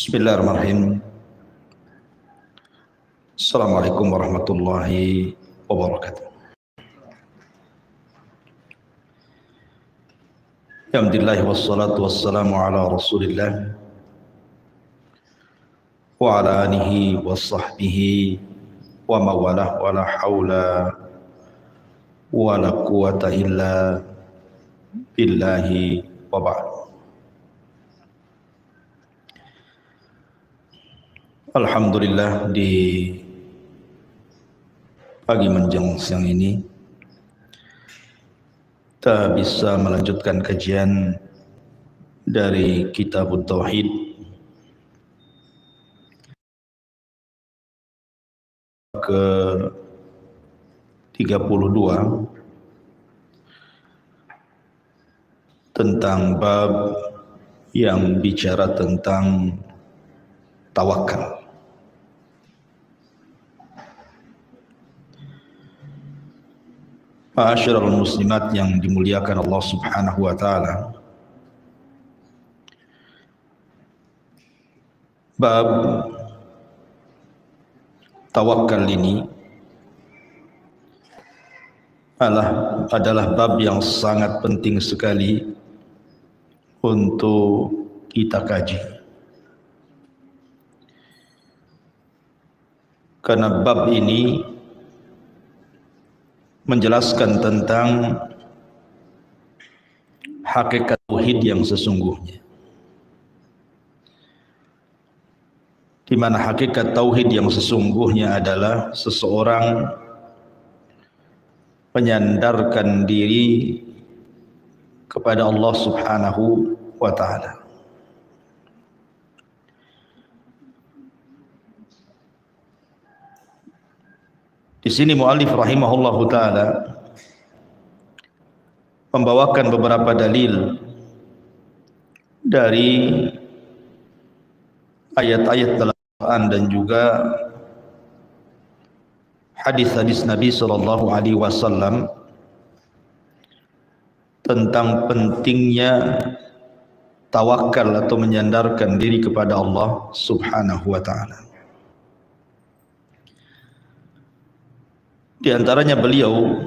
Bismillahirrahmanirrahim. Assalamualaikum warahmatullahi wabarakatuh. Alhamdulillah wassalatu wassalamu ala Rasulillah wa ala alihi wa sahbihi wa mawalah wa la hawla wa la quwata illa billahi wa ba'd. Alhamdulillah, di pagi menjelang siang ini kita bisa melanjutkan kajian dari Kitab Tauhid ke 32 tentang bab yang bicara tentang tawakal. Ma'asyiral muslimat yang dimuliakan Allah Subhanahu wa taala. Bab tawakal ini adalah bab yang sangat penting sekali untuk kita kaji. Karena bab ini menjelaskan tentang hakikat tauhid yang sesungguhnya. Di mana hakikat tauhid yang sesungguhnya adalah seseorang menyandarkan diri kepada Allah Subhanahu wa taala. Di sini muallif rahimahullahu taala membawakan beberapa dalil dari ayat-ayat dalam Al-Quran dan juga hadis-hadis Nabi sallallahu alaihi wasallam tentang pentingnya tawakal atau menyandarkan diri kepada Allah Subhanahu wa taala. Di antaranya beliau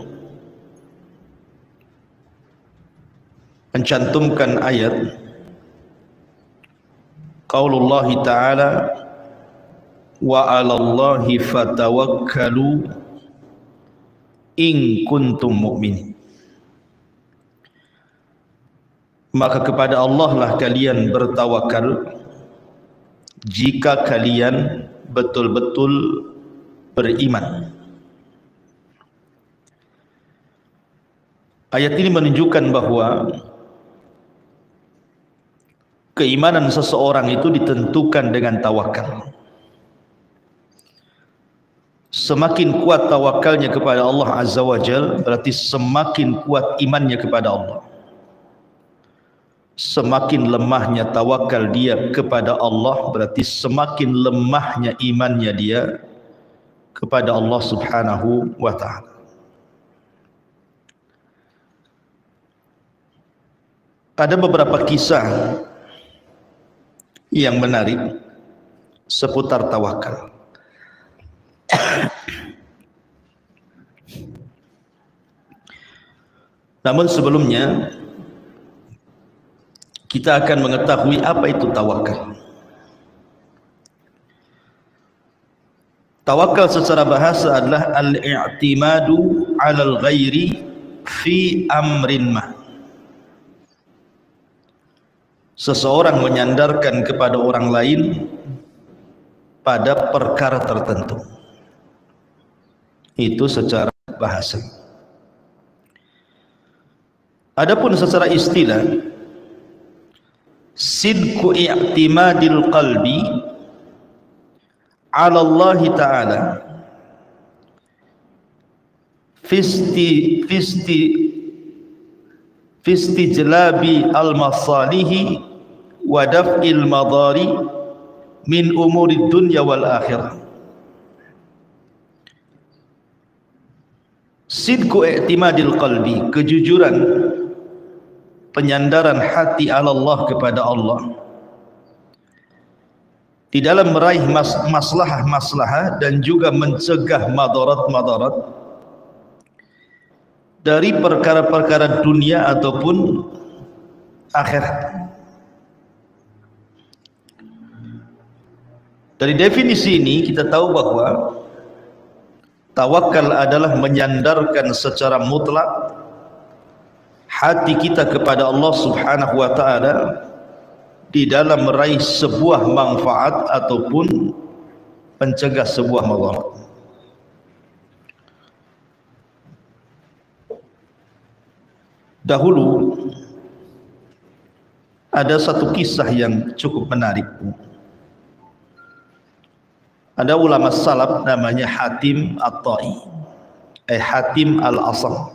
mencantumkan ayat qaulullah ta'ala wa 'alallahi fatawakkalu in kuntum mu'minin. Maka kepada Allah lah kalian bertawakal jika kalian betul-betul beriman. Ayat ini menunjukkan bahwa keimanan seseorang itu ditentukan dengan tawakal. Semakin kuat tawakalnya kepada Allah Azza wa Jalla, berarti semakin kuat imannya kepada Allah. Semakin lemahnya tawakal dia kepada Allah, berarti semakin lemahnya imannya dia kepada Allah Subhanahu wa ta'ala. Ada beberapa kisah yang menarik seputar tawakal. Namun sebelumnya kita akan mengetahui apa itu tawakal. Tawakal secara bahasa adalah al-i'timadu 'alal ghairi fi amrin ma. Seseorang menyandarkan kepada orang lain pada perkara tertentu. Itu secara bahasa. Adapun secara istilah, sidqu i'timadil qalbi 'ala Allah Ta'ala fisti jelabi al-masalihi wa daf'il madari min umuri dunya wal akhirah. Sidqu i'timadil qalbi, kejujuran penyandaran hati Allah kepada Allah di dalam meraih maslahah dan juga mencegah madarat dari perkara-perkara dunia ataupun akhirat. Dari definisi ini kita tahu bahwa tawakal adalah menyandarkan secara mutlak hati kita kepada Allah Subhanahu wa ta'ala di dalam meraih sebuah manfaat ataupun mencegah sebuah madarat. Dahulu ada satu kisah yang cukup menarik. Ada ulama salaf namanya Hatim At-Tai, Hatim Al-Asam.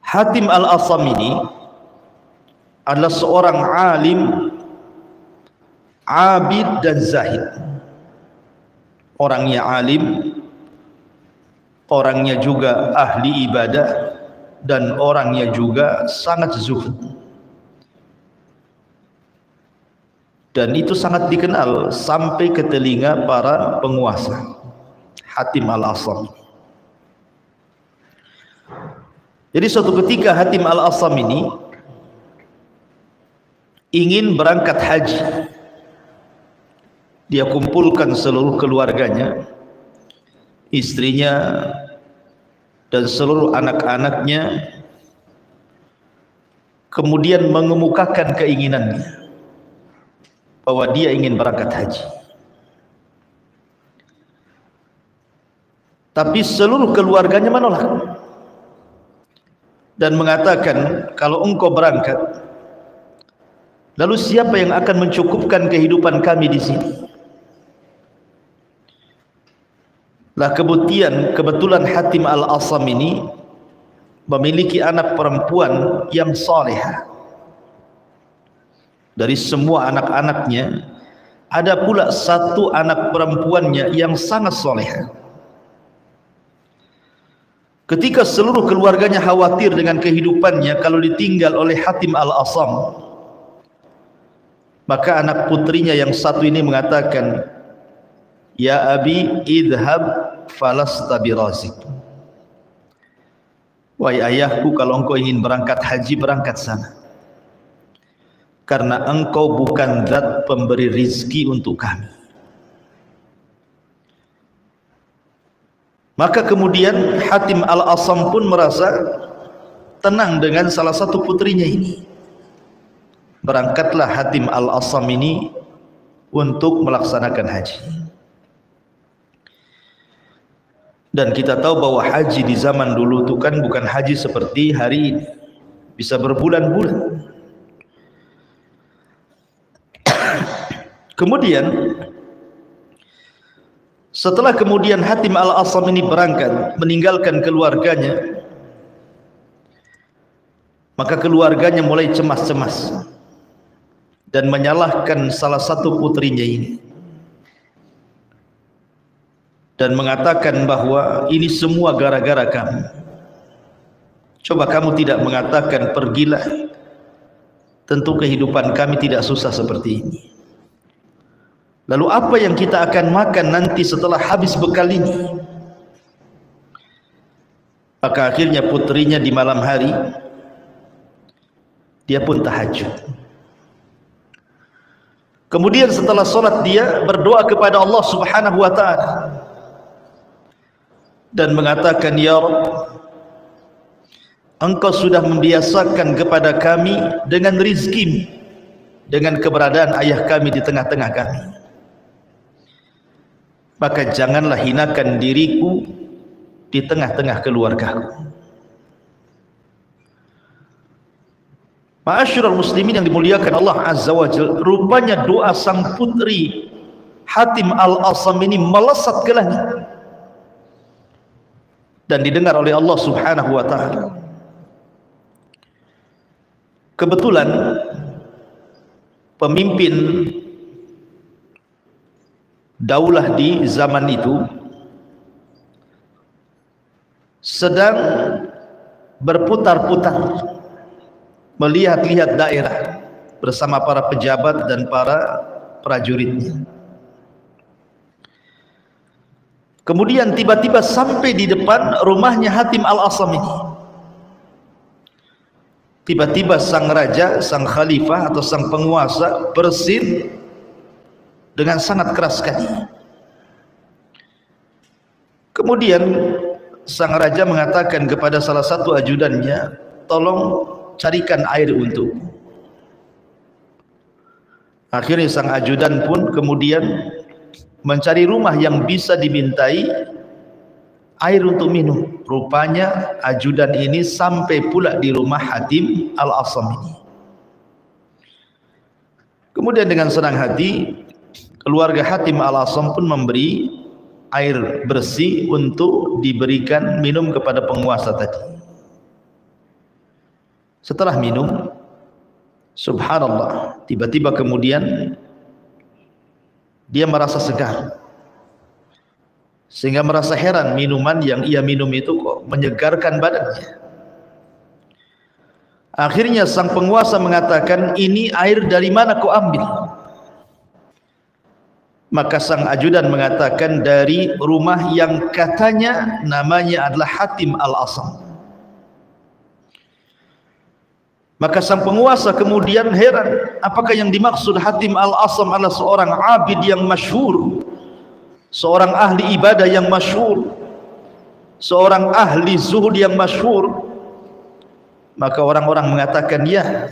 Hatim Al-Asam ini adalah seorang alim, abid dan zahid. Orangnya alim, orangnya juga ahli ibadah, dan orangnya juga sangat zuhud. Dan itu sangat dikenal sampai ke telinga para penguasa. Hatim Al-Asam. Jadi suatu ketika Hatim Al-Asam ini ingin berangkat haji. Dia kumpulkan seluruh keluarganya, istrinya dan seluruh anak-anaknya, kemudian mengemukakan keinginannya bahwa dia ingin berangkat haji. Tapi seluruh keluarganya menolak dan mengatakan, kalau engkau berangkat, lalu siapa yang akan mencukupkan kehidupan kami di sini? Lah kebetulan Hatim Al-Asam ini memiliki anak perempuan yang salihah. Dari semua anak-anaknya, ada pula satu anak perempuannya yang sangat salihah. Ketika seluruh keluarganya khawatir dengan kehidupannya kalau ditinggal oleh Hatim Al-Asam, maka anak putrinya yang satu ini mengatakan, ya abi idhab falasta birazik. Wahai ayahku, kalau engkau ingin berangkat haji, berangkat sana, karena engkau bukan zat pemberi rizki untuk kami. Maka kemudian Hatim Al-Asam pun merasa tenang dengan salah satu putrinya ini. Berangkatlah Hatim Al-Asam ini untuk melaksanakan haji. Dan kita tahu bahwa haji di zaman dulu itu kan bukan haji seperti hari ini, bisa berbulan-bulan. Kemudian setelah kemudian Hatim Al-Asam ini berangkat meninggalkan keluarganya, maka keluarganya mulai cemas-cemas dan menyalahkan salah satu putrinya ini dan mengatakan bahwa ini semua gara-gara kamu. Coba kamu tidak mengatakan pergilah, tentu kehidupan kami tidak susah seperti ini. Lalu apa yang kita akan makan nanti setelah habis bekal ini? Maka akhirnya putrinya di malam hari dia pun tahajud. Kemudian setelah sholat dia berdoa kepada Allah Subhanahu wa ta'ala dan mengatakan, ya Rabb, engkau sudah membiasakan kepada kami dengan rizki, dengan keberadaan ayah kami di tengah-tengah kami. maka janganlah hinakan diriku di tengah-tengah keluargaku. Ma'asyiral muslimin yang dimuliakan Allah Azza wa Jalla, rupanya doa sang putri Hatim Al-Asam ini melesat ke langit dan didengar oleh Allah Subhanahu wa taala. Kebetulan pemimpin daulah di zaman itu sedang berputar-putar melihat-lihat daerah bersama para pejabat dan para prajuritnya. Kemudian tiba-tiba sampai di depan rumahnya Hatim Al-Asam ini. Tiba-tiba sang raja, sang khalifah atau sang penguasa bersin dengan sangat keras sekali. Kemudian sang raja mengatakan kepada salah satu ajudannya, tolong carikan air untuk. Akhirnya sang ajudan pun kemudian mencari rumah yang bisa dimintai air untuk minum. Rupanya ajudan ini sampai pula di rumah Hatim Al-Asam ini. Kemudian dengan senang hati keluarga Hatim Al-Asam pun memberi air bersih untuk diberikan minum kepada penguasa tadi. Setelah minum, subhanallah, tiba-tiba kemudian dia merasa segar, sehingga merasa heran minuman yang ia minum itu kok menyegarkan badannya. Akhirnya sang penguasa mengatakan, ini air dari mana kau ambil? Maka sang ajudan mengatakan, dari rumah yang katanya namanya adalah Hatim Al-Asam. Maka sang penguasa kemudian heran, apakah yang dimaksud Hatim Al-Asam adalah seorang abid yang masyhur, seorang ahli ibadah yang masyhur, seorang ahli zuhud yang masyhur. Maka orang-orang mengatakan, ya,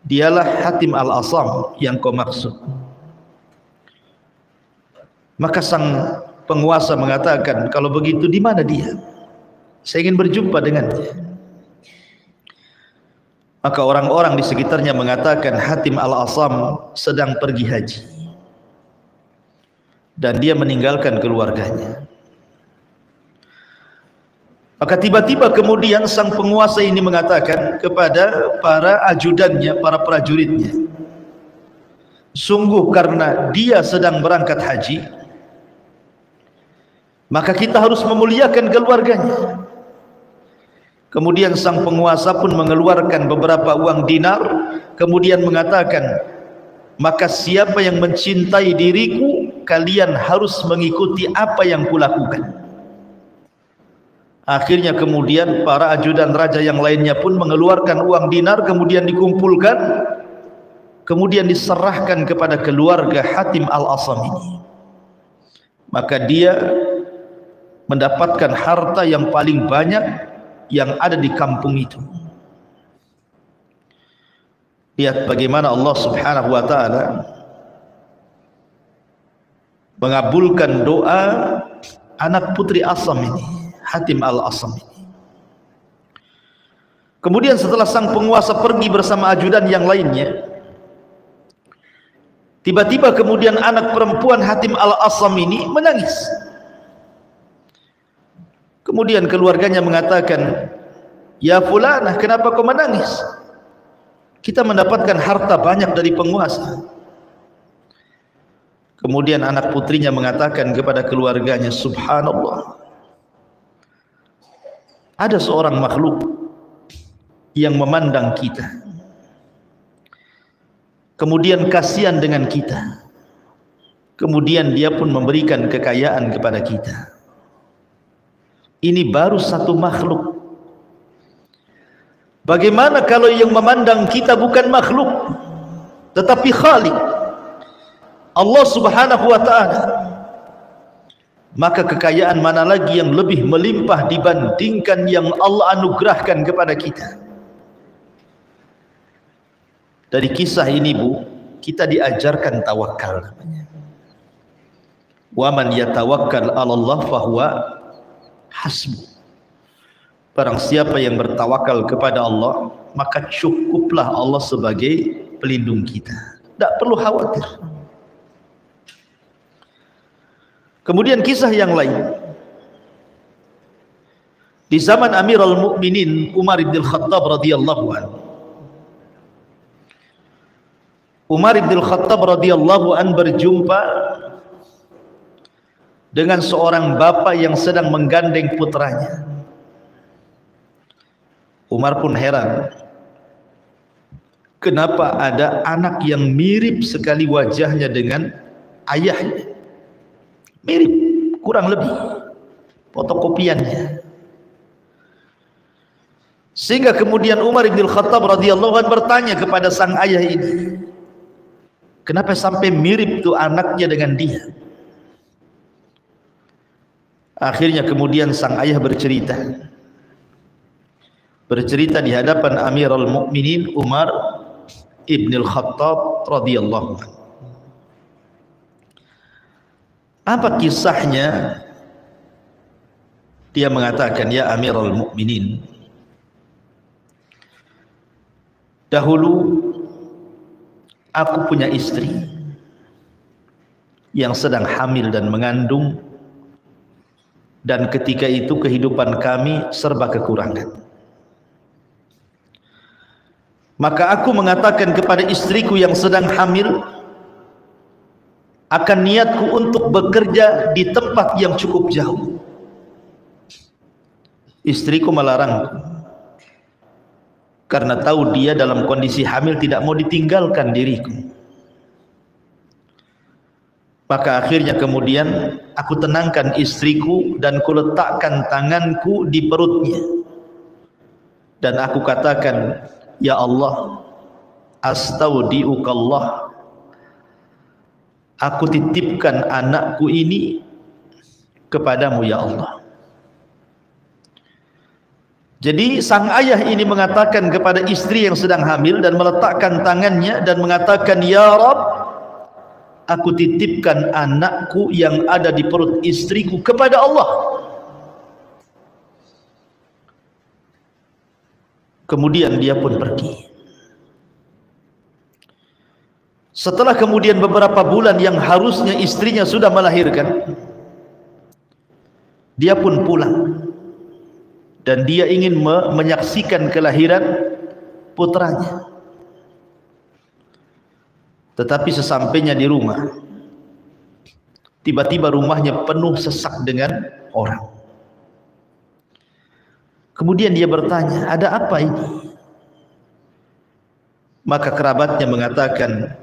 dialah Hatim Al-Asam yang kau maksud. Maka sang penguasa mengatakan, kalau begitu di mana dia? Saya ingin berjumpa dengannya. Maka orang-orang di sekitarnya mengatakan, Hatim Al-Asam sedang pergi haji dan dia meninggalkan keluarganya. Maka tiba-tiba kemudian sang penguasa ini mengatakan kepada para ajudannya, para prajuritnya, sungguh karena dia sedang berangkat haji, maka kita harus memuliakan keluarganya. Kemudian sang penguasa pun mengeluarkan beberapa uang dinar, kemudian mengatakan, maka siapa yang mencintai diriku, kalian harus mengikuti apa yang kulakukan. Akhirnya kemudian para ajudan raja yang lainnya pun mengeluarkan uang dinar, kemudian dikumpulkan, kemudian diserahkan kepada keluarga Hatim Al-Asam ini. Maka dia mendapatkan harta yang paling banyak yang ada di kampung itu. Lihat bagaimana Allah Subhanahu wa taala mengabulkan doa anak putri Asam ini, Hatim Al-Asam ini. Kemudian setelah sang penguasa pergi bersama ajudan yang lainnya, tiba-tiba kemudian anak perempuan Hatim Al-Asam ini menangis. Kemudian keluarganya mengatakan, ya fulanah, kenapa kau menangis? Kita mendapatkan harta banyak dari penguasa. Kemudian anak putrinya mengatakan kepada keluarganya, subhanallah, ada seorang makhluk yang memandang kita, kemudian kasihan dengan kita, kemudian dia pun memberikan kekayaan kepada kita. Ini baru satu makhluk. Bagaimana kalau yang memandang kita bukan makhluk, tetapi Khalik, Allah Subhanahu wa ta'ala? Maka kekayaan mana lagi yang lebih melimpah dibandingkan yang Allah anugerahkan kepada kita? Dari kisah ini, Bu, kita diajarkan tawakal namanya. Wa man yatawakkal 'ala Allah fahuwa hasbuh. Barang siapa yang bertawakal kepada Allah, maka cukuplah Allah sebagai pelindung kita. Tidak perlu khawatir. Kemudian kisah yang lain. Di zaman Amirul Mukminin Umar bin Khattab radhiyallahu anhu. Umar bin Khattab radhiyallahu anhu berjumpa dengan seorang bapa yang sedang menggandeng putranya. Umar pun heran, kenapa ada anak yang mirip sekali wajahnya dengan ayahnya. Mirip, kurang lebih fotokopiannya. Sehingga kemudian Umar bin Khattab radhiyallahu anhu bertanya kepada sang ayah ini, kenapa sampai mirip tuh anaknya dengan dia? Akhirnya kemudian sang ayah bercerita di hadapan Amirul Mukminin Umar ibn al-Khattab radhiyallahu anhu. Apa kisahnya? Dia mengatakan, ya Amirul Mukminin, dahulu aku punya istri yang sedang hamil dan mengandung, dan ketika itu kehidupan kami serba kekurangan. Maka aku mengatakan kepada istriku yang sedang hamil, akan niatku untuk bekerja di tempat yang cukup jauh. Istriku melarangku, karena tahu dia dalam kondisi hamil tidak mau ditinggalkan diriku. Maka akhirnya kemudian aku tenangkan istriku dan kuletakkan tanganku di perutnya, dan aku katakan, ya Allah, astaudiukallah, aku titipkan anakku ini kepadamu ya Allah. Jadi sang ayah ini mengatakan kepada istri yang sedang hamil dan meletakkan tangannya dan mengatakan, ya Rabb, aku titipkan anakku yang ada di perut istriku kepada Allah. Kemudian dia pun pergi. Setelah kemudian beberapa bulan yang harusnya istrinya sudah melahirkan, dia pun pulang dan dia ingin menyaksikan kelahiran putranya. Tetapi sesampainya di rumah, tiba-tiba rumahnya penuh sesak dengan orang. Kemudian dia bertanya, ada apa ini? Maka kerabatnya mengatakan,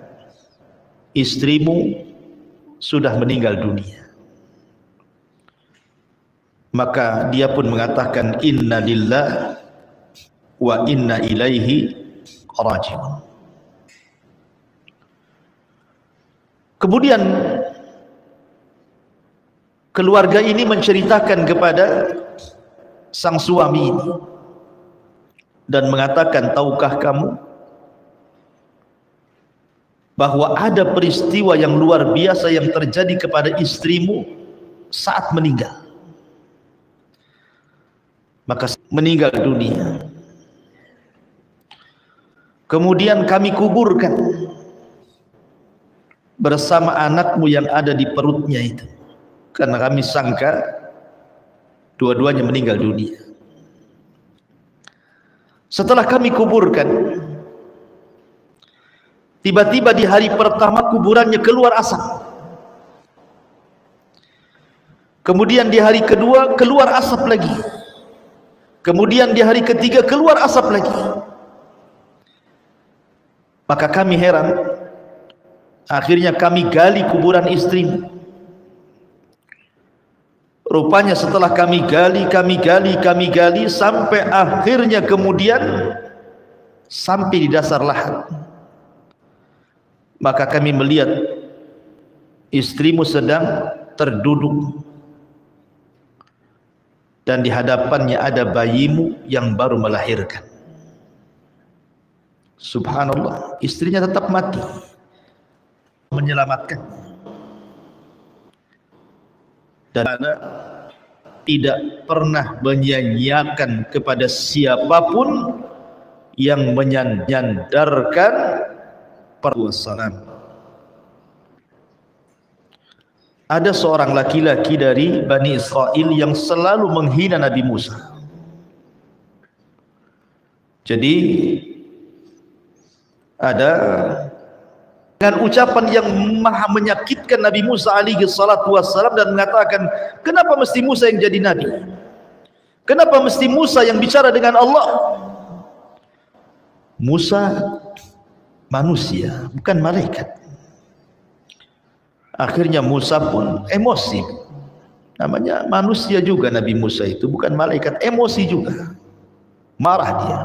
istrimu sudah meninggal dunia. Maka dia pun mengatakan, inna lillah wa inna ilaihi raji'un. Kemudian keluarga ini menceritakan kepada sang suami ini dan mengatakan, tahukah kamu bahwa ada peristiwa yang luar biasa yang terjadi kepada istrimu saat meninggal? Maka meninggal dunia. Kemudian kami kuburkan bersama anakmu yang ada di perutnya itu, karena kami sangka dua-duanya meninggal dunia. Setelah kami kuburkan, tiba-tiba di hari pertama kuburannya keluar asap. Kemudian di hari kedua keluar asap lagi. Kemudian di hari ketiga keluar asap lagi. Maka kami heran. Akhirnya kami gali kuburan istrimu. Rupanya setelah kami gali sampai akhirnya kemudian sampai di dasar lahat. Maka kami melihat istrimu sedang terduduk dan di hadapannya ada bayimu yang baru melahirkan. Subhanallah, istrinya tetap mati, menyelamatkan. dan tidak pernah menyanyiakan kepada siapapun yang menyandarkan perwasalan. Ada seorang laki-laki dari Bani Israel yang selalu menghina Nabi Musa. Jadi ada dengan ucapan yang maha menyakitkan Nabi Musa alaihi salatu wassalam dan mengatakan, kenapa mesti Musa yang jadi nabi? Kenapa mesti Musa yang bicara dengan Allah? Musa manusia, bukan malaikat. Akhirnya Musa pun emosi. Namanya manusia juga Nabi Musa itu, bukan malaikat, emosi juga. Marah dia.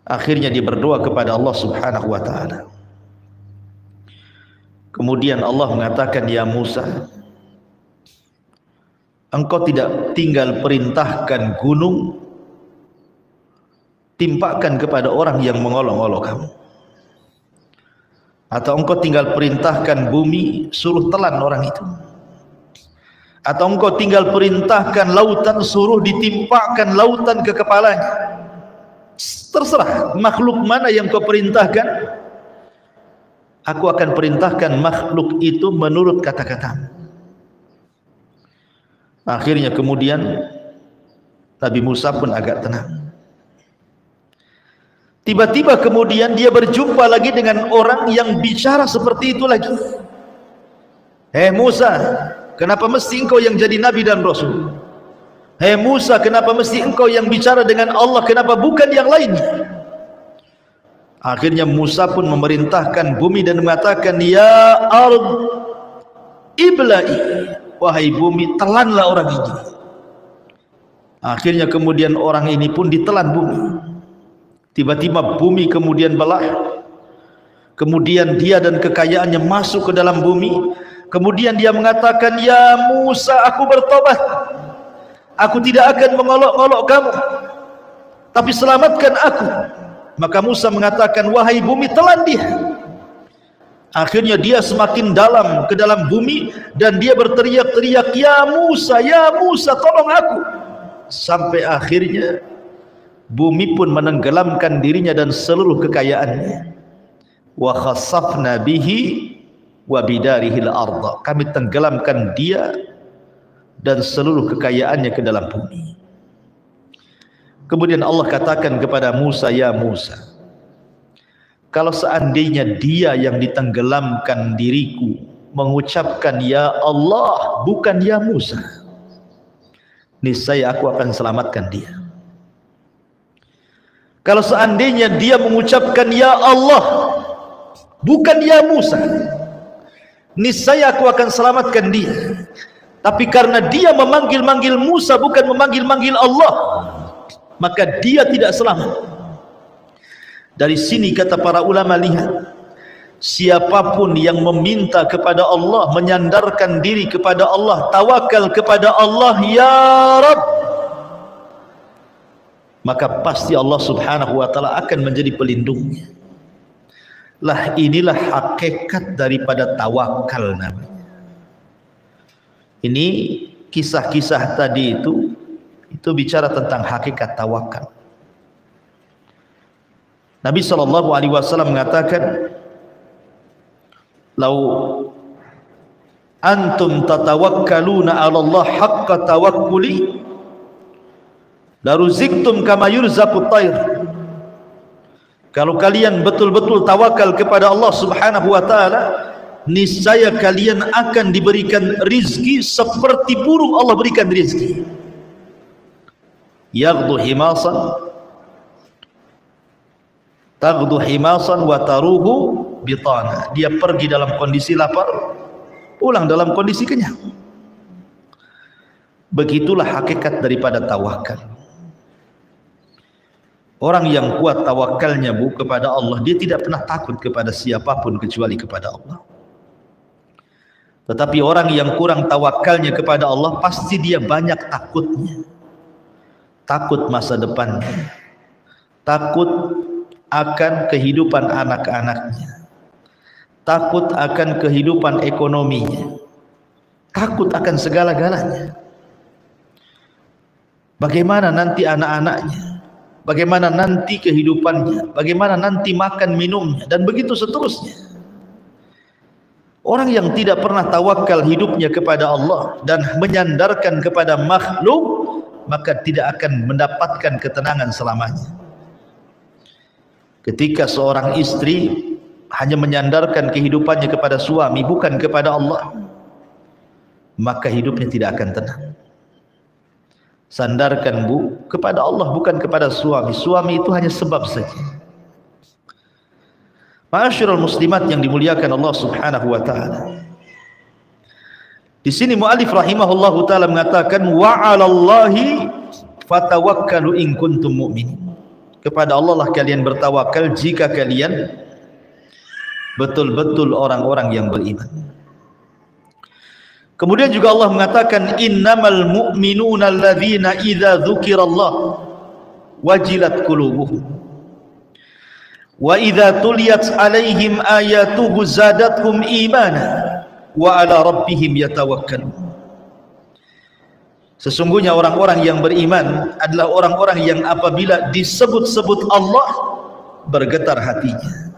Akhirnya dia berdoa kepada Allah Subhanahu wa taala. Kemudian Allah mengatakan, ya Musa, engkau tidak tinggal perintahkan gunung timpakan kepada orang yang mengolok-olok kamu, atau engkau tinggal perintahkan bumi suruh telan orang itu, atau engkau tinggal perintahkan lautan suruh ditimpakan lautan ke kepalanya. Terserah makhluk mana yang kau perintahkan, aku akan perintahkan makhluk itu menurut kata-katamu. Akhirnya kemudian Nabi Musa pun agak tenang. Tiba-tiba kemudian dia berjumpa lagi dengan orang yang bicara seperti itu lagi. Musa, kenapa mesti engkau yang jadi nabi dan rasul? Musa, kenapa mesti engkau yang bicara dengan Allah, kenapa bukan yang lainnya? Akhirnya Musa pun memerintahkan bumi dan mengatakan, ya ard ibla'i, wahai bumi telanlah orang ini. Akhirnya kemudian orang ini pun ditelan bumi. Tiba-tiba bumi kemudian belah. Kemudian dia dan kekayaannya masuk ke dalam bumi. Kemudian dia mengatakan, ya Musa, aku bertobat. Aku tidak akan mengolok-olok kamu, tapi selamatkan aku. Maka Musa mengatakan, wahai bumi telan dia. Akhirnya dia semakin dalam ke dalam bumi dan dia berteriak-teriak, ya Musa, tolong aku. Sampai akhirnya bumi pun menenggelamkan dirinya dan seluruh kekayaannya. Wa khasafna bihi wa bidarihil arda. Kami tenggelamkan dia dan seluruh kekayaannya ke dalam bumi. Kemudian Allah katakan kepada Musa, ya Musa, kalau seandainya dia yang ditenggelamkan diriku mengucapkan ya Allah bukan ya Musa, niscaya aku akan selamatkan dia. Kalau seandainya dia mengucapkan ya Allah bukan ya Musa, niscaya aku akan selamatkan dia. Tapi karena dia memanggil-manggil Musa bukan memanggil-manggil Allah, maka dia tidak selamat. Dari sini kata para ulama, lihat, siapapun yang meminta kepada Allah, menyandarkan diri kepada Allah, tawakal kepada Allah, ya Rabb, maka pasti Allah Subhanahu wa taala akan menjadi pelindungnya. Lah inilah hakikat daripada tawakal namanya. Ini kisah-kisah tadi itu bicara tentang hakikat tawakal. Nabi SAW mengatakan, "Lau antum tatawakkaluna 'ala Allah haqqa tawakkuli, laruziktum kama yurzaqut tayr." Kalau kalian betul-betul tawakal kepada Allah Subhanahu wa taala, niscaya kalian akan diberikan rizki seperti burung Allah berikan rizki. Yaghdu himasan, taghdu himasan wa taruhu bitana. Dia pergi dalam kondisi lapar, pulang dalam kondisi kenyang. Begitulah hakikat daripada tawakal. Orang yang kuat tawakalnya kepada Allah, dia tidak pernah takut kepada siapapun kecuali kepada Allah. Tetapi orang yang kurang tawakalnya kepada Allah, pasti dia banyak takutnya. Takut masa depannya, takut akan kehidupan anak-anaknya, takut akan kehidupan ekonominya, takut akan segala-galanya. Bagaimana nanti anak-anaknya, bagaimana nanti kehidupannya, bagaimana nanti makan minumnya, dan begitu seterusnya. Orang yang tidak pernah tawakal hidupnya kepada Allah dan menyandarkan kepada makhluk, maka tidak akan mendapatkan ketenangan selamanya. Ketika seorang istri hanya menyandarkan kehidupannya kepada suami, bukan kepada Allah, maka hidupnya tidak akan tenang. Sandarkan kepada Allah, bukan kepada suami. Suami itu hanya sebab saja. Ma'asyiral muslimat yang dimuliakan Allah Subhanahu wa taala. Di sini muallif rahimahullahu taala mengatakan wa 'alallahi fatawakkalu in kuntum mu'minin. Kepada Allah lah kalian bertawakal jika kalian betul-betul orang-orang yang beriman. Kemudian juga Allah mengatakan innamal mu'minuna alladzina idza dzukirallah wajilat qulubuhum wa idza tuliyat alaihim ayatuhu zadatuhum imana wa ala rabbihim yatawakkalun. Sesungguhnya orang-orang yang beriman adalah orang-orang yang apabila disebut-sebut Allah bergetar hatinya,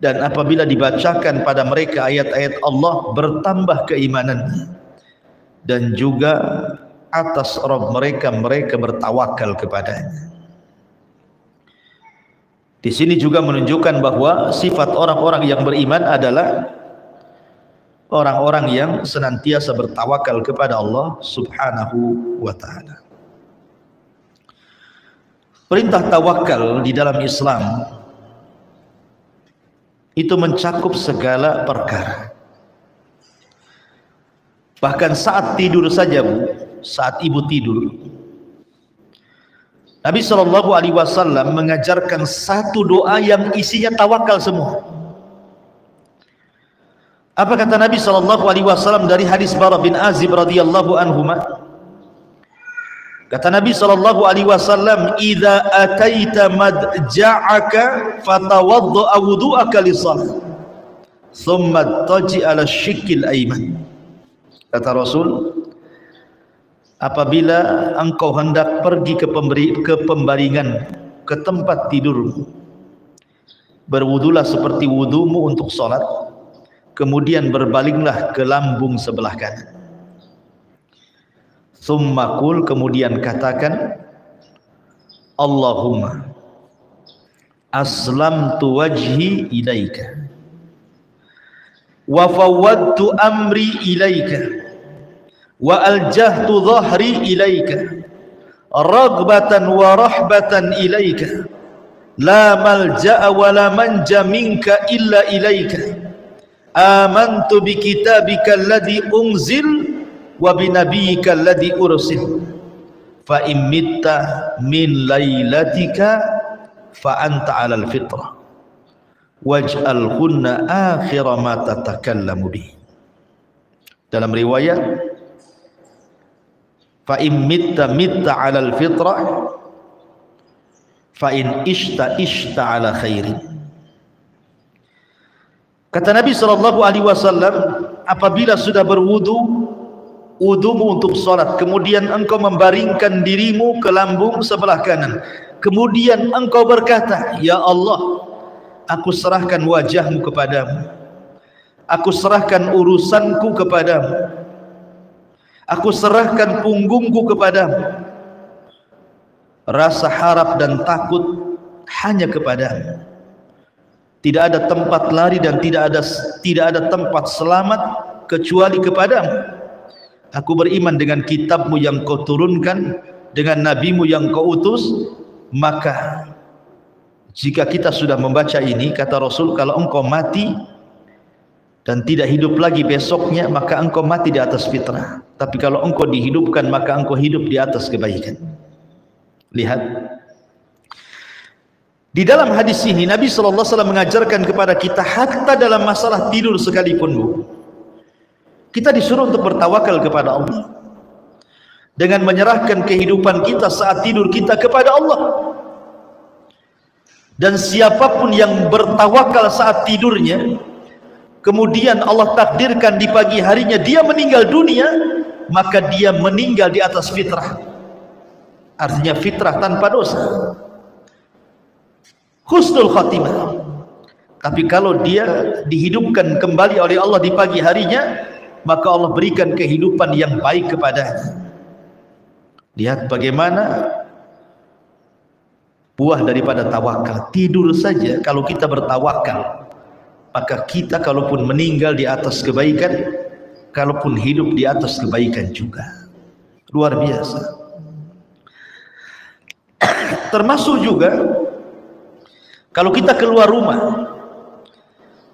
dan apabila dibacakan pada mereka ayat-ayat Allah bertambah keimanannya, dan juga atas Rabb mereka bertawakal kepadanya. Di sini juga menunjukkan bahwa sifat orang-orang yang beriman adalah orang-orang yang senantiasa bertawakal kepada Allah Subhanahu wa taala. Perintah tawakal di dalam Islam itu mencakup segala perkara. Bahkan saat tidur saja, saat ibu tidur, Nabi SAW mengajarkan satu doa yang isinya tawakal semua. Apa kata Nabi SAW dari hadis Bara bin Azib radhiyallahu anhuma? Kata Nabi SAW, "Idza ataita madja'aka fatawadda'a wudu'aka lis-shalah, thumma taji 'ala syikil ayman." Kata Rasul, apabila engkau hendak pergi ke pembaringan, ke tempat tidurmu, berwudulah seperti wudumu untuk salat, kemudian berbalinglah ke lambung sebelah kanan. Thumma qul, kemudian katakan, Allahumma aslamtu wajhi ilaika wa fawwadtu amri ilaika wa aljahtu dhahri ilaika raghbatan wa rahbatan ilaika la malja'a wa la manja minka illa ilaika amantu bi kitabika alladhi unzil wa bi nabiyyika alladhi ursil fa in mitta min lailatika fa anta 'alal fitrah waj'al kunna akhira ma tatakallamu bi. Dalam riwayat fa in mitta 'alal fitrah fa in ishta 'ala khairin. Kata Nabi SAW, apabila sudah wudumu untuk salat, kemudian engkau membaringkan dirimu ke lambung sebelah kanan, kemudian engkau berkata, ya Allah, aku serahkan wajahmu kepadamu, aku serahkan urusanku kepadamu, aku serahkan punggungku kepadamu, rasa harap dan takut hanya kepadamu. Tidak ada tempat lari dan tidak ada tempat selamat kecuali kepadamu. Aku beriman dengan kitabmu yang kau turunkan, dengan nabimu yang kau utus. Maka jika kita sudah membaca ini, kata Rasul, kalau engkau mati dan tidak hidup lagi besoknya, maka engkau mati di atas fitrah. Tapi kalau engkau dihidupkan, maka engkau hidup di atas kebaikan. Lihat, di dalam hadis ini Nabi SAW mengajarkan kepada kita, hatta dalam masalah tidur sekalipun, kita disuruh untuk bertawakal kepada Allah, dengan menyerahkan kehidupan kita saat tidur kita kepada Allah. Dan siapapun yang bertawakal saat tidurnya, kemudian Allah takdirkan di pagi harinya dia meninggal dunia, maka dia meninggal di atas fitrah. Artinya fitrah tanpa dosa, husnul khatimah. Tapi kalau dia dihidupkan kembali oleh Allah di pagi harinya, maka Allah berikan kehidupan yang baik kepadanya. Lihat bagaimana buah daripada tawakal. Tidur saja kalau kita bertawakal, maka kita kalaupun meninggal di atas kebaikan, kalaupun hidup di atas kebaikan juga. Luar biasa. Termasuk juga kalau kita keluar rumah,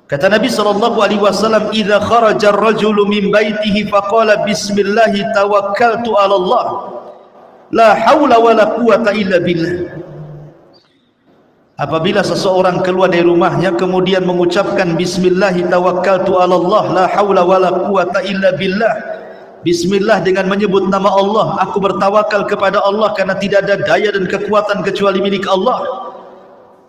kata Nabi SAW, "Idza kharaja ar-rajulu min baitihi faqala bismillah tawakkaltu 'ala Allah, la haula wala quwata illa billah." Apabila seseorang keluar dari rumahnya kemudian mengucapkan bismillah tawakkaltu 'ala Allah, la haula wala quwata illa billah. Bismillah dengan menyebut nama Allah, aku bertawakal kepada Allah karena tidak ada daya dan kekuatan kecuali milik Allah.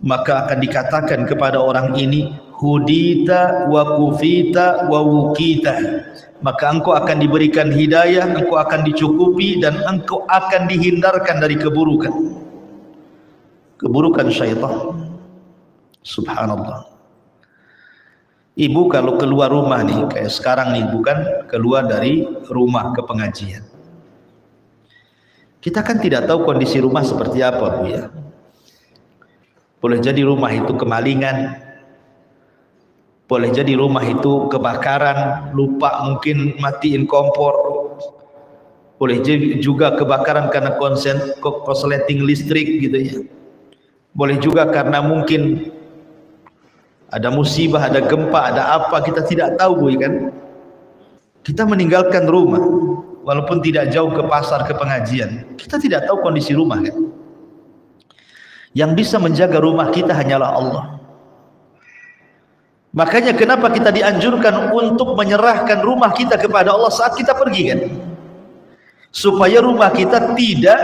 Maka akan dikatakan kepada orang ini, hudita wa kufita wa wukita. Maka engkau akan diberikan hidayah, engkau akan dicukupi, dan engkau akan dihindarkan dari keburukan syaitan. Subhanallah. Ibu kalau keluar rumah nih, kayak sekarang nih, bukan keluar dari rumah ke pengajian, kita kan tidak tahu kondisi rumah seperti apa, Bu, ya. Boleh jadi rumah itu kemalingan, boleh jadi rumah itu kebakaran, lupa mungkin matiin kompor, boleh juga kebakaran karena korsleting listrik gitu ya. Boleh juga karena mungkin ada musibah, ada gempa, ada apa, kita tidak tahu, Bu, kan. Kita meninggalkan rumah walaupun tidak jauh ke pasar, ke pengajian, kita tidak tahu kondisi rumah, kan. Yang bisa menjaga rumah kita hanyalah Allah. Makanya kenapa kita dianjurkan untuk menyerahkan rumah kita kepada Allah saat kita pergi, kan, supaya rumah kita tidak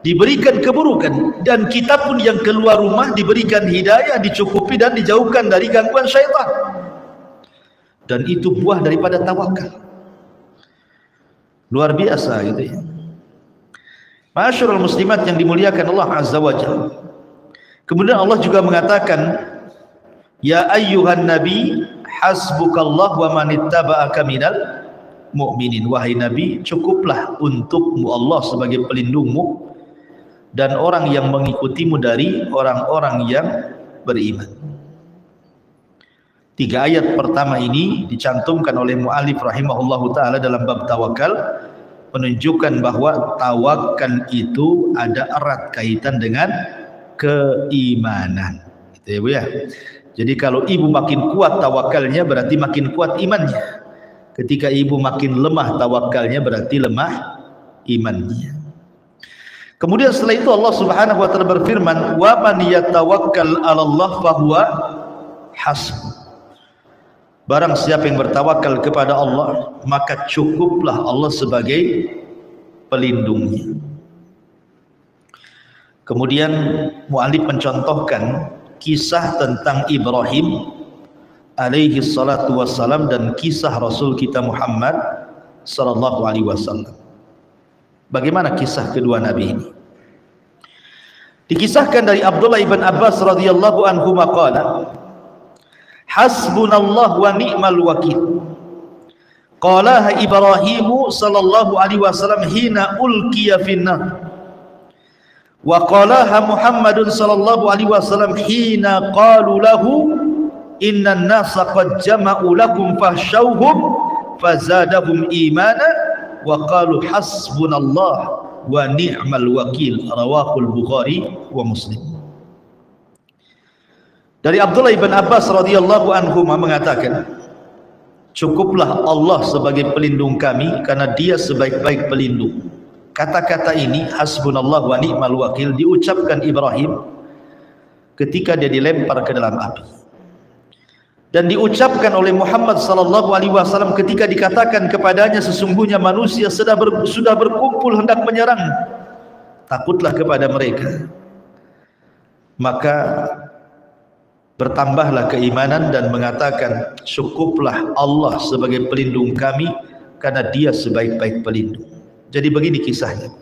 diberikan keburukan, dan kita pun yang keluar rumah diberikan hidayah, dicukupi dan dijauhkan dari gangguan syaitan. Dan itu buah daripada tawakal. Luar biasa gitu ya. Ma'asyiral muslimat yang dimuliakan Allah Azza wa Jalla. Kemudian Allah juga mengatakan, ya ayyuhan nabi hasbukallah wa manittaba'aka minal mu'minin. Wahai nabi, cukuplah untukmu Allah sebagai pelindungmu dan orang yang mengikutimu dari orang-orang yang beriman. 3 ayat pertama ini dicantumkan oleh mu'alif rahimahullahu ta'ala dalam bab tawakal, menunjukkan bahwa tawakal itu ada erat kaitan dengan keimanan, gitu ya, Bu, ya. Jadi kalau ibu makin kuat tawakalnya, berarti makin kuat imannya. Ketika ibu makin lemah tawakalnya, berarti lemah imannya. Kemudian setelah itu Allah Subhanahu wa taala berfirman, wa man yatawakkal 'ala Allah fahuwa hasbuh. Barang siapa yang bertawakal kepada Allah, maka cukuplah Allah sebagai pelindungnya. Kemudian mu'alif mencontohkan kisah tentang Ibrahim alaihi salatu wassalam dan kisah Rasul kita Muhammad sallallahu alaihi wasallam. Bagaimana kisah kedua nabi ini? Dikisahkan dari Abdullah ibn Abbas radhiyallahu anhu maqala, hasbunallah wa ni'mal wakil. Qalaha Ibrahim sallallahu alaihi wasallam hina ulqiya finnar. Wa qalaha Muhammadun sallallahu alaihi wasallam hina qalu lahu innan nasa qad jama'u lakum fahshawhum fazadahum imana wa qalu hasbunallah wa ni'mal wakil. Rawahul Bukhari wa Muslim. Dari Abdullah ibn Abbas radhiyallahu anhu mengatakan, cukuplah Allah sebagai pelindung kami karena dia sebaik-baik pelindung. Kata-kata ini hasbunallah wa ni'mal wakil diucapkan Ibrahim ketika dia dilempar ke dalam api, dan diucapkan oleh Muhammad sallallahu alaihi wasallam ketika dikatakan kepadanya sesungguhnya manusia sudah berkumpul hendak menyerang, takutlah kepada mereka. Maka bertambahlah keimanan dan mengatakan cukuplah Allah sebagai pelindung kami karena dia sebaik-baik pelindung. Jadi begini kisahnya.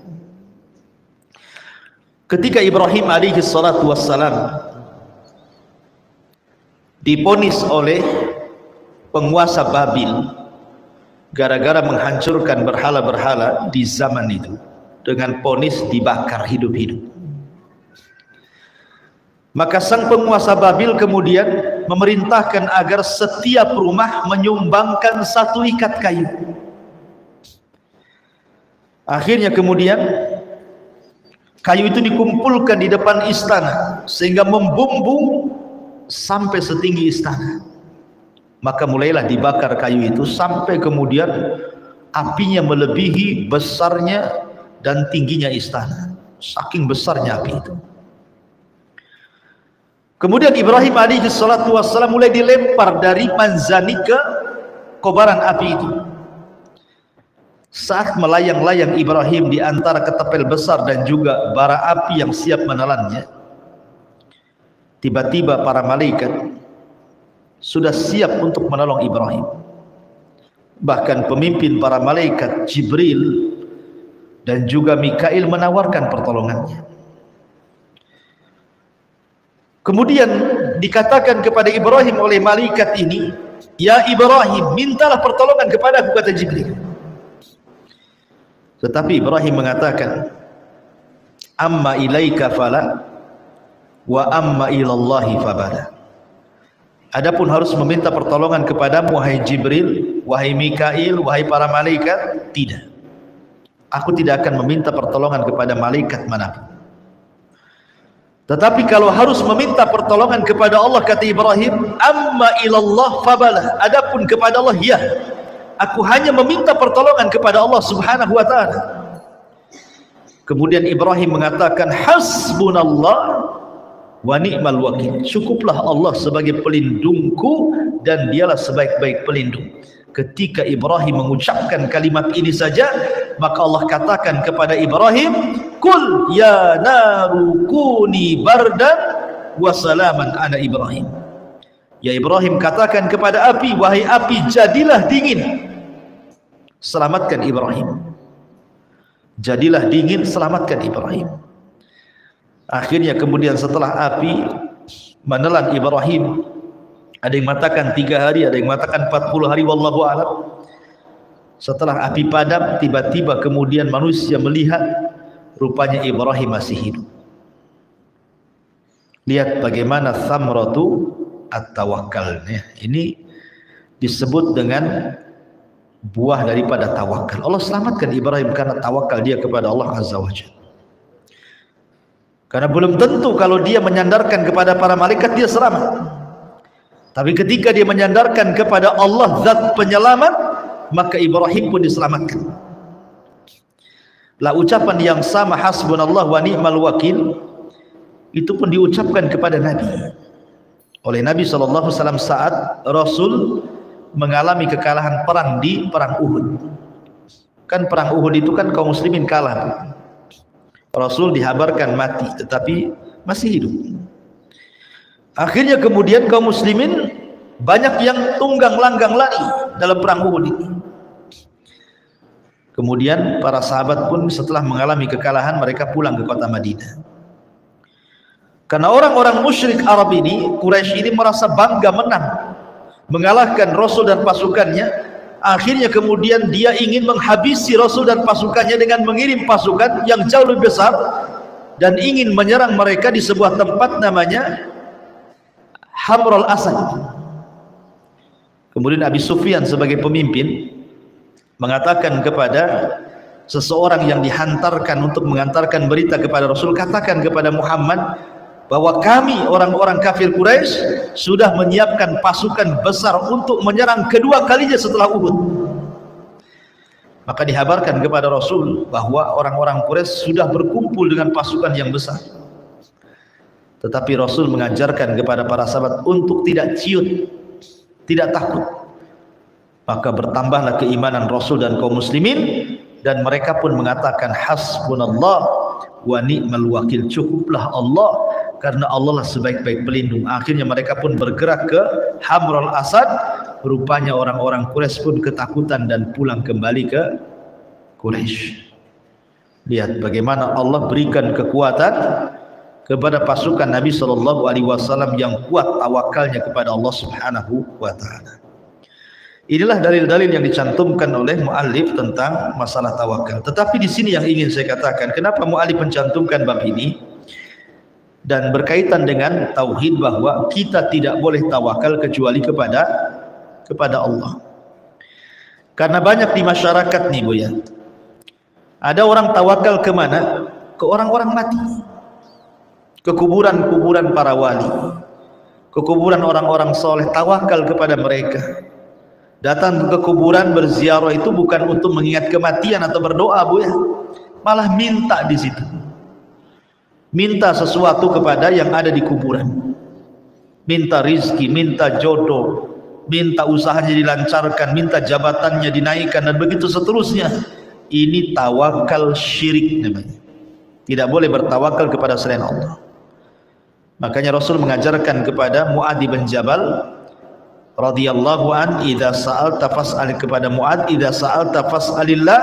Ketika Ibrahim alaihi salatu wassalam diponis oleh penguasa Babil gara-gara menghancurkan berhala-berhala di zaman itu, dengan ponis dibakar hidup-hidup, maka sang penguasa Babil kemudian memerintahkan agar setiap rumah menyumbangkan satu ikat kayu. Akhirnya kemudian kayu itu dikumpulkan di depan istana sehingga membumbung sampai setinggi istana. Maka mulailah dibakar kayu itu sampai kemudian apinya melebihi besarnya dan tingginya istana. Saking besarnya api itu. Kemudian Ibrahim alaihi salatu wassalam mulai dilempar dari manzani ke kobaran api itu. Saat melayang-layang Ibrahim di antara ketapel besar dan juga bara api yang siap menelannya, tiba-tiba para malaikat sudah siap untuk menolong Ibrahim. Bahkan pemimpin para malaikat Jibril dan juga Mikail menawarkan pertolongannya. Kemudian dikatakan kepada Ibrahim oleh malaikat ini, "Ya Ibrahim, mintalah pertolongan kepadaku," kata Jibril. Tetapi Ibrahim mengatakan, "Amma ilaika fala wa amma ilallahi fabala." Adapun harus meminta pertolongan kepadamu wahai Jibril, wahai Mikail, wahai para malaikat, tidak. Aku tidak akan meminta pertolongan kepada malaikat manapun. Tetapi kalau harus meminta pertolongan kepada Allah, kata Ibrahim, amma ilallah fabala. Adapun kepada Allah, ya, aku hanya meminta pertolongan kepada Allah subhanahu wa ta'ala. Kemudian Ibrahim mengatakan, hasbunallah wa ni'mal wakil. Cukuplah Allah sebagai pelindungku dan dialah sebaik-baik pelindung. Ketika Ibrahim mengucapkan kalimat ini saja, maka Allah katakan kepada Ibrahim, kul ya naru kuni bardan wa salaman ala Ibrahim. Ya Ibrahim, katakan kepada api, wahai api, jadilah dingin, selamatkan Ibrahim. Jadilah dingin, selamatkan Ibrahim. Akhirnya kemudian setelah api menelan Ibrahim, ada yang mengatakan 3 hari, ada yang mengatakan 40 hari, wallahu a'lam. Setelah api padam, tiba-tiba kemudian manusia melihat rupanya Ibrahim masih hidup. Lihat bagaimana thamratu at-tawakkal. Ini disebut dengan buah daripada tawakal. Allah selamatkan Ibrahim karena tawakal dia kepada Allah Azza wa Jalla. Karena belum tentu kalau dia menyandarkan kepada para malaikat dia selamat. Tapi ketika dia menyandarkan kepada Allah zat penyelamat, maka Ibrahim pun diselamatkan. Lah ucapan yang sama hasbunallah wa ni'mal wakil itu pun diucapkan kepada Nabi oleh Nabi sallallahu alaihi wasallam saat Rasul mengalami kekalahan perang di perang Uhud. Kan perang Uhud itu kan kaum muslimin kalah. Rasul dihabarkan mati tetapi masih hidup. Akhirnya kemudian kaum muslimin banyak yang tunggang langgang lari dalam perang Uhud ini. Kemudian para sahabat pun setelah mengalami kekalahan mereka pulang ke kota Madinah. Karena orang-orang musyrik Arab ini, Quraisy ini merasa bangga menang, mengalahkan Rasul dan pasukannya. Akhirnya kemudian dia ingin menghabisi Rasul dan pasukannya dengan mengirim pasukan yang jauh lebih besar dan ingin menyerang mereka di sebuah tempat namanya Hamrul Asad. Kemudian Abi Sufyan sebagai pemimpin mengatakan kepada seseorang yang dihantarkan untuk mengantarkan berita kepada Rasul, katakan kepada Muhammad bahwa kami orang-orang kafir Quraisy sudah menyiapkan pasukan besar untuk menyerang kedua kalinya setelah Uhud. Maka dihabarkan kepada Rasul bahwa orang-orang Quraisy sudah berkumpul dengan pasukan yang besar. Tetapi Rasul mengajarkan kepada para sahabat untuk tidak ciut, tidak takut. Maka bertambahlah keimanan Rasul dan kaum muslimin, dan mereka pun mengatakan hasbunallah wa ni'mal wakil. Cukuplah Allah karena Allah lah sebaik-baik pelindung. Akhirnya mereka pun bergerak ke Hamrul Asad. Rupanya orang-orang Quraisy pun ketakutan dan pulang kembali ke Quraisy. Lihat bagaimana Allah berikan kekuatan kepada pasukan Nabi SAW yang kuat tawakalnya kepada Allah Subhanahu wa taala. Inilah dalil-dalil yang dicantumkan oleh muallif tentang masalah tawakal. Tetapi di sini yang ingin saya katakan, kenapa muallif mencantumkan bab ini dan berkaitan dengan tauhid, bahwa kita tidak boleh tawakal kecuali kepada Allah. Karena banyak di masyarakat nih Bu ya, ada orang tawakal kemana? Ke orang-orang mati, ke kuburan-kuburan para wali, ke kuburan orang-orang soleh, tawakal kepada mereka. Datang ke kuburan berziarah itu bukan untuk mengingat kematian atau berdoa Bu ya, malah minta di situ, minta sesuatu kepada yang ada di kuburan, minta rizki, minta jodoh, minta usahanya dilancarkan, minta jabatannya dinaikkan, dan begitu seterusnya. Ini tawakal syirik namanya. Tidak boleh bertawakal kepada selain Allah. Makanya Rasul mengajarkan kepada Mu'adz bin Jabal radhiyallahu an, idza sa'alta fas'al, kepada Mu'adz, idza sa'alta fas'alillah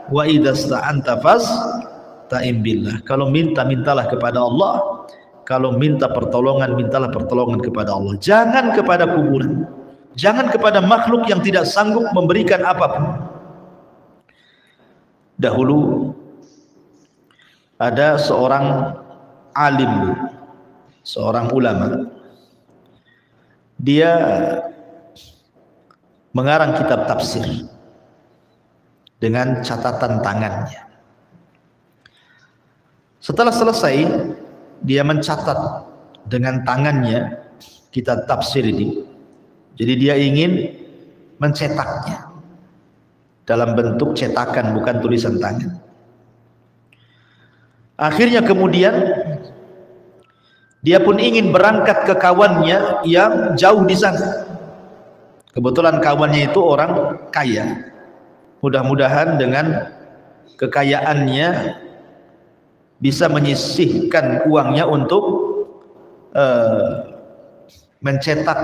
wa idza sta'anta fasta'in billah. Kalau minta, mintalah kepada Allah. Kalau minta pertolongan, mintalah pertolongan kepada Allah. Jangan kepada kuburan, jangan kepada makhluk yang tidak sanggup memberikan apapun. Dahulu ada seorang alim, seorang ulama, dia mengarang kitab tafsir dengan catatan tangannya. Setelah selesai, dia mencatat dengan tangannya kitab tafsir ini. Jadi dia ingin mencetaknya dalam bentuk cetakan, bukan tulisan tangan. Akhirnya kemudian dia pun ingin berangkat ke kawannya yang jauh di sana. Kebetulan kawannya itu orang kaya. Mudah-mudahan dengan kekayaannya bisa menyisihkan uangnya untuk mencetak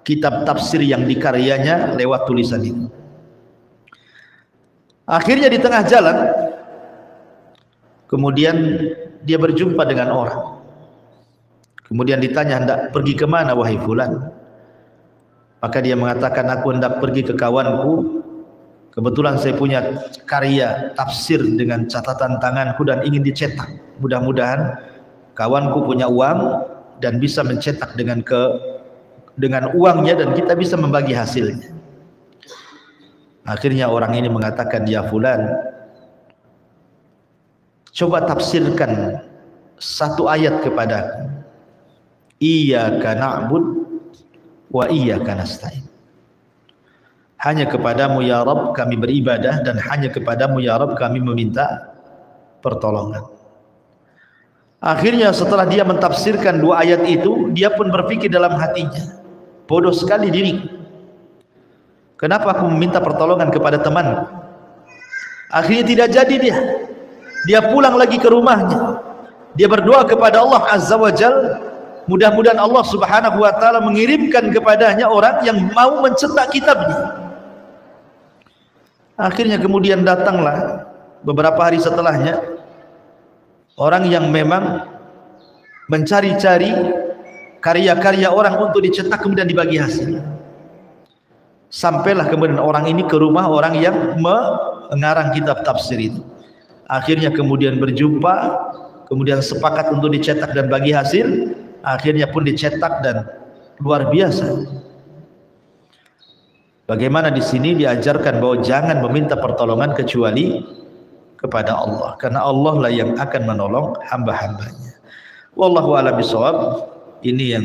kitab tafsir yang dikaryanya lewat tulisan itu. Akhirnya di tengah jalan kemudian dia berjumpa dengan orang. Kemudian ditanya, hendak pergi kemana wahai fulan? Maka dia mengatakan, aku hendak pergi ke kawanku. Kebetulan saya punya karya tafsir dengan catatan tanganku dan ingin dicetak. Mudah-mudahan kawanku punya uang dan bisa mencetak dengan uangnya, dan kita bisa membagi hasilnya. Akhirnya orang ini mengatakan, ya fulan, coba tafsirkan satu ayat kepadaku. Iyyaka na'bud wa iyyaka nasta'in. Hanya kepadamu ya Rabb kami beribadah, dan hanya kepadamu ya Rabb kami meminta pertolongan. Akhirnya setelah dia mentafsirkan dua ayat itu, dia pun berpikir dalam hatinya, bodoh sekali diriku. Kenapa aku meminta pertolongan kepada temanku? Akhirnya tidak jadi dia. Dia pulang lagi ke rumahnya. Dia berdoa kepada Allah Azza wa Jal, mudah-mudahan Allah Subhanahu wa taala mengirimkan kepadanya orang yang mau mencetak kitabnya. Akhirnya kemudian datanglah beberapa hari setelahnya orang yang memang mencari-cari karya-karya orang untuk dicetak kemudian dibagi hasil. Sampailah kemudian orang ini ke rumah orang yang mengarang kitab tafsir itu. Akhirnya kemudian berjumpa, kemudian sepakat untuk dicetak dan bagi hasil. Akhirnya pun dicetak dan luar biasa. Bagaimana di sini diajarkan bahwa jangan meminta pertolongan kecuali kepada Allah, karena Allah lah yang akan menolong hamba-hambanya. Wallahu a'lam bishawab. Ini yang